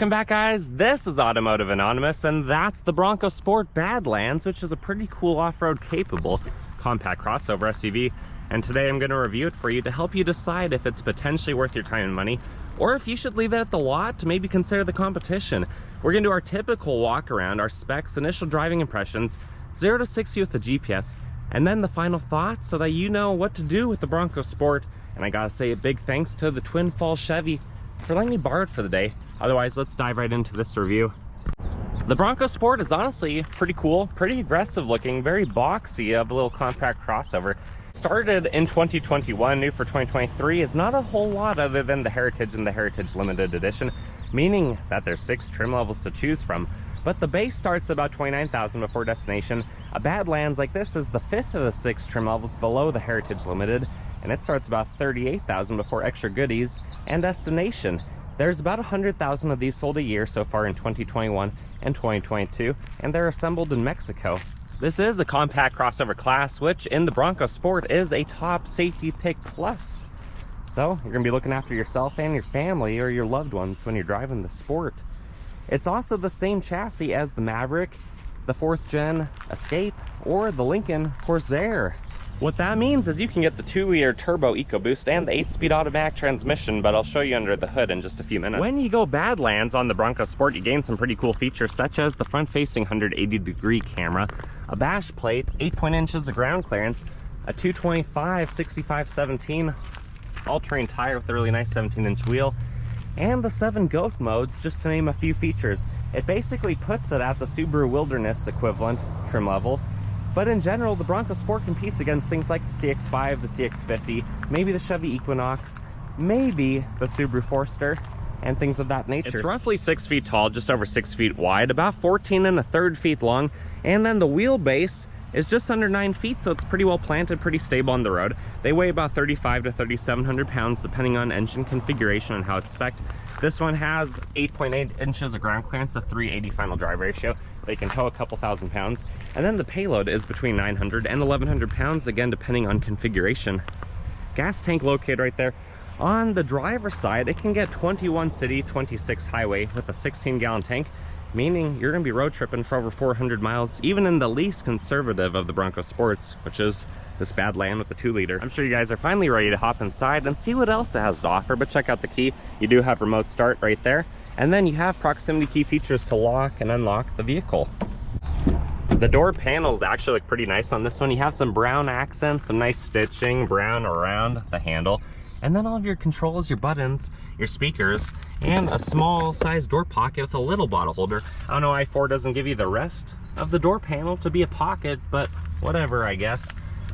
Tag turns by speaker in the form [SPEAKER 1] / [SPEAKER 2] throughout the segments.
[SPEAKER 1] Welcome back, guys. This is Automotive Anonymous, and that's the Bronco Sport Badlands, which is a pretty cool off-road capable compact crossover SUV. And today I'm going to review it for you to help you decide if it's potentially worth your time and money, or if you should leave it at the lot to maybe consider the competition. We're going to do our typical walk around, our specs, initial driving impressions, 0 to 60 with the GPS, and then the final thoughts so that you know what to do with the Bronco Sport. And I gotta say a big thanks to the Twin Falls Chevy for letting me borrow it for the day. Otherwise, let's dive right into this review. The Bronco Sport is honestly pretty cool, pretty aggressive looking, very boxy of a little compact crossover. Started in 2021, new for 2023 is not a whole lot other than the Heritage and the Heritage Limited Edition, meaning that there's 6 trim levels to choose from. But the base starts at about $29,000 before destination. A Badlands like this is the 5th of the 6 trim levels below the Heritage Limited, and it starts about $38,000 before extra goodies and destination. There's about 100,000 of these sold a year so far in 2021 and 2022, and they're assembled in Mexico. This is a compact crossover class, which in the Bronco Sport is a top safety pick plus. So you're gonna be looking after yourself and your family or your loved ones when you're driving the Sport. It's also the same chassis as the Maverick, the 4th gen Escape, or the Lincoln Corsair. What that means is you can get the 2-liter turbo Ecoboost and the 8-speed automatic transmission, but I'll show you under the hood in just a few minutes. When you go Badlands on the Bronco Sport, you gain some pretty cool features such as the front-facing 180-degree camera, a bash plate, 8 inches of ground clearance, a 225/65/17 all-terrain tire with a really nice 17-inch wheel, and the 7 GOAT modes, just to name a few features. It basically puts it at the Subaru Wilderness equivalent trim level. But in general, the Bronco Sport competes against things like the CX-5, the CX-50, maybe the Chevy Equinox, maybe the Subaru Forester, and things of that nature. It's roughly 6 feet tall, just over 6 feet wide, about 14 1/3 feet long, and then the wheelbase is just under 9 feet, so it's pretty well planted, pretty stable on the road. They weigh about 3,500 to 3,700 pounds, depending on engine configuration and how it's spec'd. This one has 8.8 inches of ground clearance, a 380 final drive ratio. They can tow a couple thousand pounds. And then the payload is between 900 and 1,100 pounds, again, depending on configuration. Gas tank located right there. On the driver's side, it can get 21 city, 26 highway with a 16-gallon tank, meaning you're gonna be road tripping for over 400 miles, even in the least conservative of the Bronco Sports, which is this Badland with the 2-liter. I'm sure you guys are finally ready to hop inside and see what else it has to offer, but check out the key. You do have remote start right there, and then you have proximity key features to lock and unlock the vehicle. The door panels actually look pretty nice on this one. You have some brown accents, some nice stitching, brown around the handle, and then all of your controls, your buttons, your speakers, and a small size door pocket with a little bottle holder. I don't know why Ford doesn't give you the rest of the door panel to be a pocket, but whatever, I guess.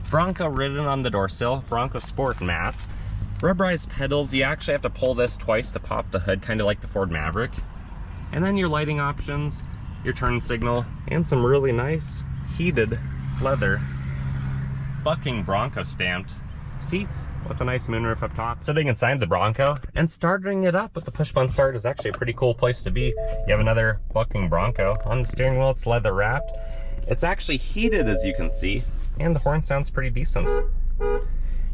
[SPEAKER 1] Bronco written on the door sill, Bronco Sport mats. Rubberized pedals, you actually have to pull this twice to pop the hood, kind of like the Ford Maverick. And then your lighting options, your turn signal, and some really nice heated leather bucking Bronco stamped seats with a nice moonroof up top. Sitting inside the Bronco and starting it up with the push button start is actually a pretty cool place to be. You have another bucking Bronco. On the steering wheel, it's leather wrapped. It's actually heated, as you can see, and the horn sounds pretty decent.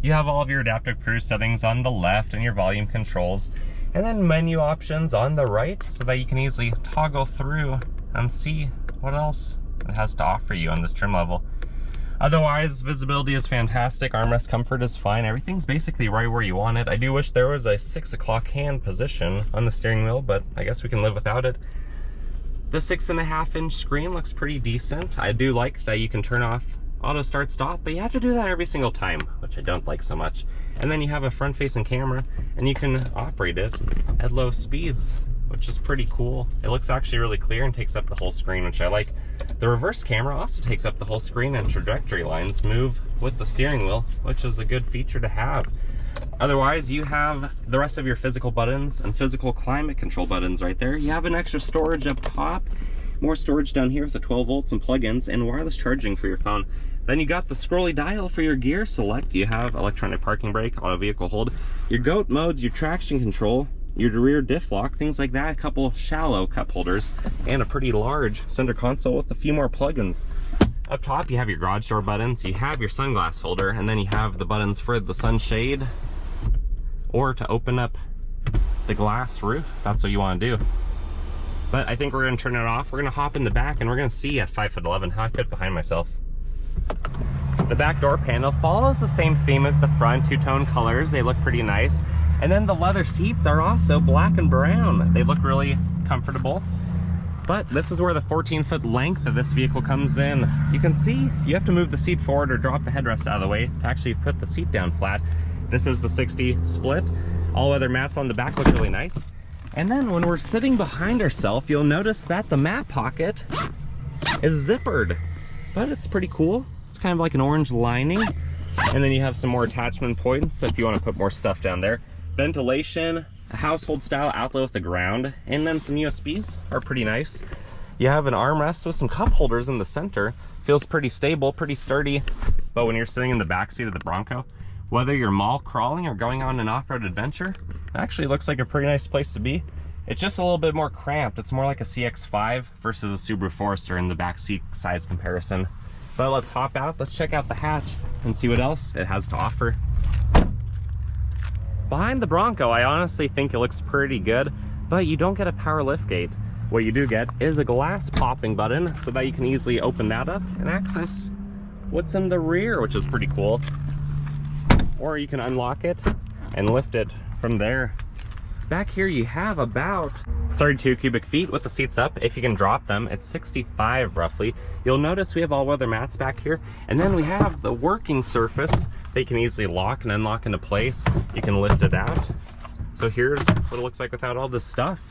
[SPEAKER 1] You have all of your adaptive cruise settings on the left and your volume controls, and then menu options on the right so that you can easily toggle through and see what else it has to offer you on this trim level. Otherwise, visibility is fantastic, armrest comfort is fine, everything's basically right where you want it. I do wish there was a 6 o'clock hand position on the steering wheel, but I guess we can live without it. The 6.5-inch screen looks pretty decent. I do like that you can turn off auto start stop, but you have to do that every single time, which I don't like so much. And then you have a front-facing camera, and you can operate it at low speeds, which is pretty cool. It looks actually really clear and takes up the whole screen, which I like. The reverse camera also takes up the whole screen, and trajectory lines move with the steering wheel, which is a good feature to have. Otherwise, you have the rest of your physical buttons and physical climate control buttons right there. You have an extra storage up top, more storage down here with the 12 volts and plugins, and wireless charging for your phone. Then you got the scrolly dial for your gear select. You have electronic parking brake, auto vehicle hold, your GOAT modes, your traction control, your rear diff lock, things like that, a couple shallow cup holders, and a pretty large center console with a few more plugins. Up top, you have your garage door buttons, you have your sunglass holder, and then you have the buttons for the sunshade, or to open up the glass roof, if that's what you want to do. But I think we're gonna turn it off. We're gonna hop in the back and we're gonna see at 5'11" how I fit behind myself. The back door panel follows the same theme as the front, two-tone colors. They look pretty nice. And then the leather seats are also black and brown. They look really comfortable. But this is where the 14-foot length of this vehicle comes in. You can see you have to move the seat forward or drop the headrest out of the way to actually put the seat down flat. This is the 60 split. All-weather mats on the back look really nice. And then when we're sitting behind ourselves, you'll notice that the mat pocket is zippered. But it's pretty cool. It's kind of like an orange lining. And then you have some more attachment points if you want to put more stuff down there. Ventilation, a household style outlet with the ground, and then some USBs are pretty nice. You have an armrest with some cup holders in the center. Feels pretty stable, pretty sturdy. But when you're sitting in the back seat of the Bronco, whether you're mall crawling or going on an off-road adventure, it actually looks like a pretty nice place to be. It's just a little bit more cramped. It's more like a CX-5 versus a Subaru Forester in the back seat size comparison. But let's hop out, let's check out the hatch and see what else it has to offer. Behind the Bronco, I honestly think it looks pretty good, but you don't get a power liftgate. What you do get is a glass popping button so that you can easily open that up and access what's in the rear, which is pretty cool. Or you can unlock it and lift it from there. Back here you have about 32 cubic feet with the seats up. If you can drop them, it's 65 roughly. You'll notice we have all-weather mats back here, and then we have the working surface. They can easily lock and unlock into place. You can lift it out. So here's what it looks like without all this stuff.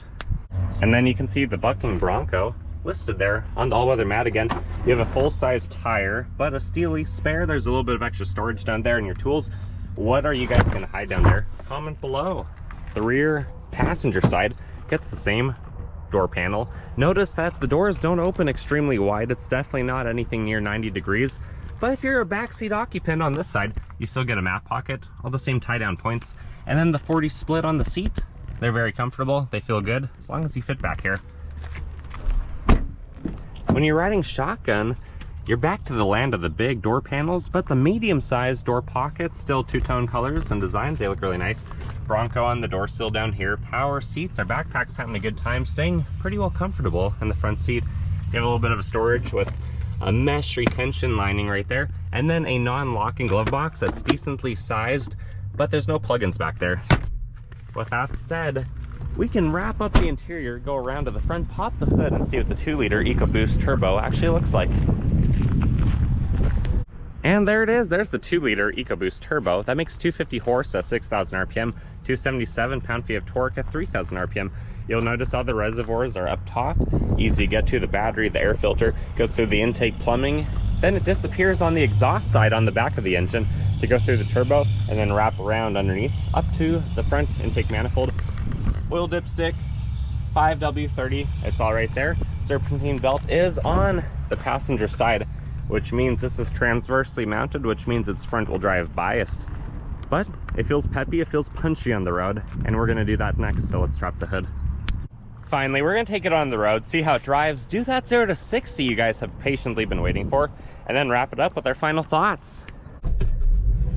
[SPEAKER 1] And then you can see the bucking Bronco listed there on the all-weather mat again. You have a full-size tire, but a steely spare. There's a little bit of extra storage down there in your tools. What are you guys gonna hide down there? Comment below. The rear passenger side gets the same door panel. Notice that the doors don't open extremely wide. It's definitely not anything near 90 degrees. But if you're a backseat occupant on this side, you still get a mat pocket, all the same tie-down points. And then the 40 split on the seat. They're very comfortable. They feel good as long as you fit back here. When you're riding shotgun, you're back to the land of the big door panels, but the medium-sized door pockets, still two-tone colors and designs. They look really nice. Bronco on the door sill down here. Power seats. Our backpack's having a good time staying pretty well comfortable in the front seat. You have a little bit of a storage with a mesh retention lining right there, and then a non-locking glove box that's decently sized, but there's no plugins back there. With that said, we can wrap up the interior, go around to the front, pop the hood, and see what the 2-liter Ecoboost turbo actually looks like. And there it is. There's the 2-liter Ecoboost turbo. That makes 250 horse at 6,000 RPM, 277 pound-feet of torque at 3,000 RPM. You'll notice all the reservoirs are up top. Easy to get to. The battery, the air filter goes through the intake plumbing. Then it disappears on the exhaust side on the back of the engine to go through the turbo and then wrap around underneath up to the front intake manifold. Oil dipstick, 5W30, it's all right there. Serpentine belt is on the passenger side, which means this is transversely mounted, which means it's front-wheel drive biased. But it feels peppy, it feels punchy on the road, and we're gonna do that next, so let's drop the hood. Finally, we're gonna take it on the road, see how it drives, do that 0 to 60 you guys have patiently been waiting for, and then wrap it up with our final thoughts.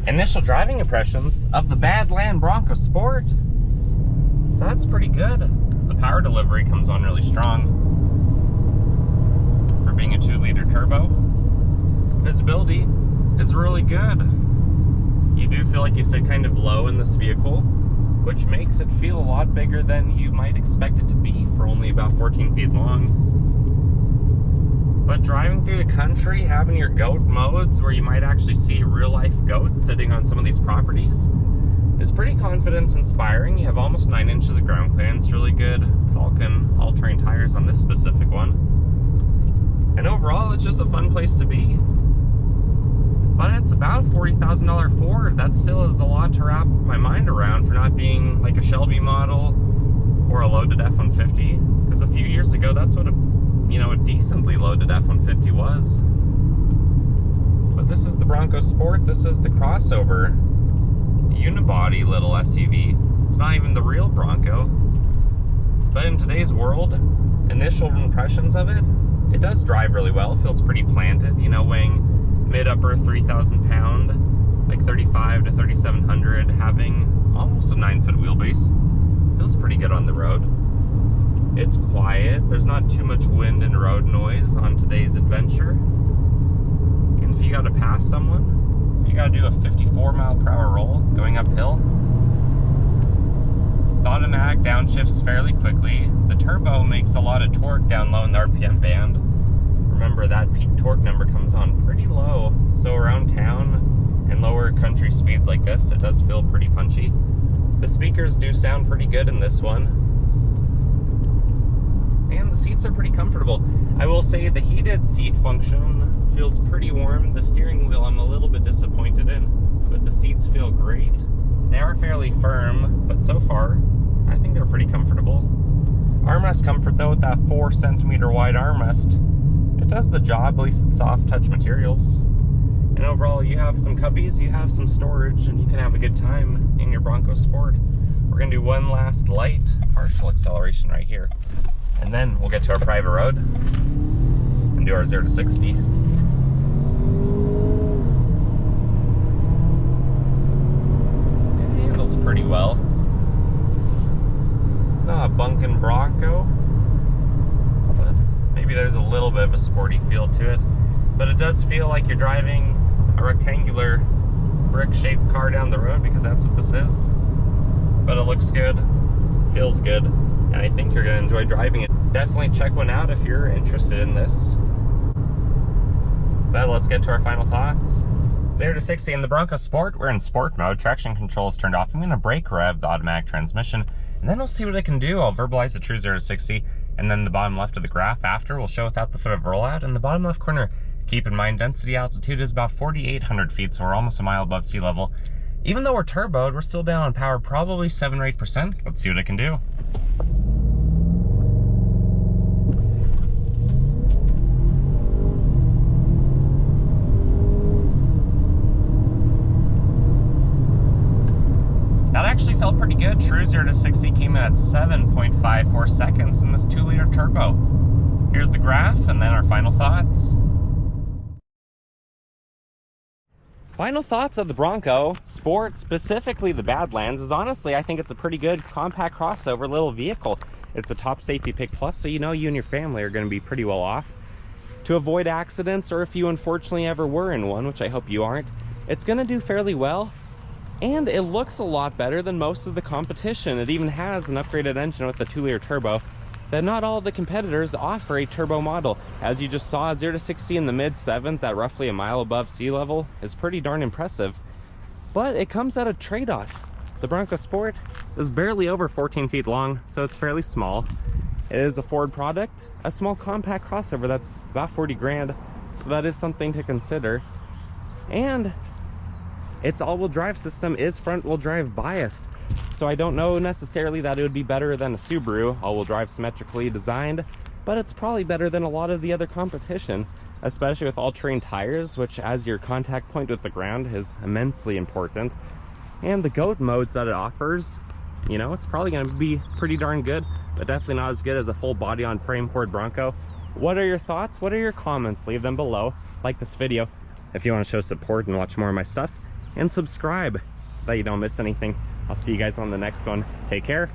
[SPEAKER 1] Initial driving impressions of the Badlands Bronco Sport. So that's pretty good. The power delivery comes on really strong for being a 2-liter turbo. Visibility is really good. You do feel like you sit kind of low in this vehicle, which makes it feel a lot bigger than you might expect it to be for only about 14 feet long. But driving through the country, having your goat modes where you might actually see real-life goats sitting on some of these properties is pretty confidence inspiring. You have almost 9 inches of ground clearance, really good Falcon all-terrain tires on this specific one. And overall, it's just a fun place to be. But it's about a $40,000 Ford. That still is a lot to wrap my mind around for not being like a Shelby model or a loaded F-150. Because a few years ago, that's what a decently loaded F-150 was. But this is the Bronco Sport. This is the crossover unibody little SUV. It's not even the real Bronco. But in today's world, initial impressions of it, it does drive really well. It feels pretty planted, weighing mid-upper 3,000 pound, like 35 to 3,700, having almost a 9-foot wheelbase. Feels pretty good on the road. It's quiet. There's not too much wind and road noise on today's adventure. And if you got to pass someone, if you got to do a 54-mile-per-hour roll going uphill, the automatic downshifts fairly quickly. The turbo makes a lot of torque down low in the RPM band. Remember, that peak torque number comes on pretty low, so around town and lower country speeds like this, it does feel pretty punchy. The speakers do sound pretty good in this one, and the seats are pretty comfortable. I will say the heated seat function feels pretty warm. The steering wheel I'm a little bit disappointed in, but the seats feel great. They are fairly firm, but so far I think they're pretty comfortable. Armrest comfort though, with that 4-centimeter wide armrest, it does the job. At least it's soft touch materials. And overall, you have some cubbies, you have some storage, and you can have a good time in your Bronco Sport. We're gonna do one last light partial acceleration right here, and then we'll get to our private road and do our 0 to 60. It handles pretty well. It's not a bunkin' Bronco, but maybe there's a little bit of a sporty feel to it. But it does feel like you're driving a rectangular brick-shaped car down the road, because that's what this is. But it looks good, feels good, and I think you're gonna enjoy driving it. Definitely check one out if you're interested in this. But let's get to our final thoughts. 0 to 60 in the Bronco Sport, we're in sport mode. Traction control is turned off. I'm gonna brake rev the automatic transmission, and then we'll see what I can do. I'll verbalize the true 0 to 60, and then the bottom left of the graph after will show without the foot of rollout. In the bottom left corner, keep in mind, density altitude is about 4,800 feet, so we're almost a mile above sea level. Even though we're turboed, we're still down on power, probably 7 or 8%. Let's see what it can do. That actually felt pretty good. True 0 to 60 came in at 7.54 seconds in this 2-liter turbo. Here's the graph, and then our final thoughts. Final thoughts of the Bronco Sport, specifically the Badlands, is honestly, I think it's a pretty good compact crossover little vehicle. It's a top safety pick plus, so you know you and your family are going to be pretty well off. To avoid accidents, or if you unfortunately ever were in one, which I hope you aren't, it's going to do fairly well. And it looks a lot better than most of the competition. It even has an upgraded engine with the 2-liter turbo that not all of the competitors offer a turbo model. As you just saw, 0 to 60 in the mid 7s at roughly a mile above sea level is pretty darn impressive. But it comes at a trade-off. The Bronco Sport is barely over 14 feet long, so it's fairly small. It is a Ford product, a small compact crossover that's about 40 grand, so that is something to consider. And its all-wheel drive system is front-wheel drive biased, so I don't know necessarily that it would be better than a Subaru all-wheel drive symmetrically designed, but it's probably better than a lot of the other competition, especially with all-terrain tires, which as your contact point with the ground is immensely important. And the GOAT modes that it offers, you know, it's probably going to be pretty darn good, but definitely not as good as a full body on frame Ford Bronco. What are your thoughts? What are your comments? Leave them below. Like this video if you want to show support and watch more of my stuff, and subscribe so that you don't miss anything. I'll see you guys on the next one. Take care.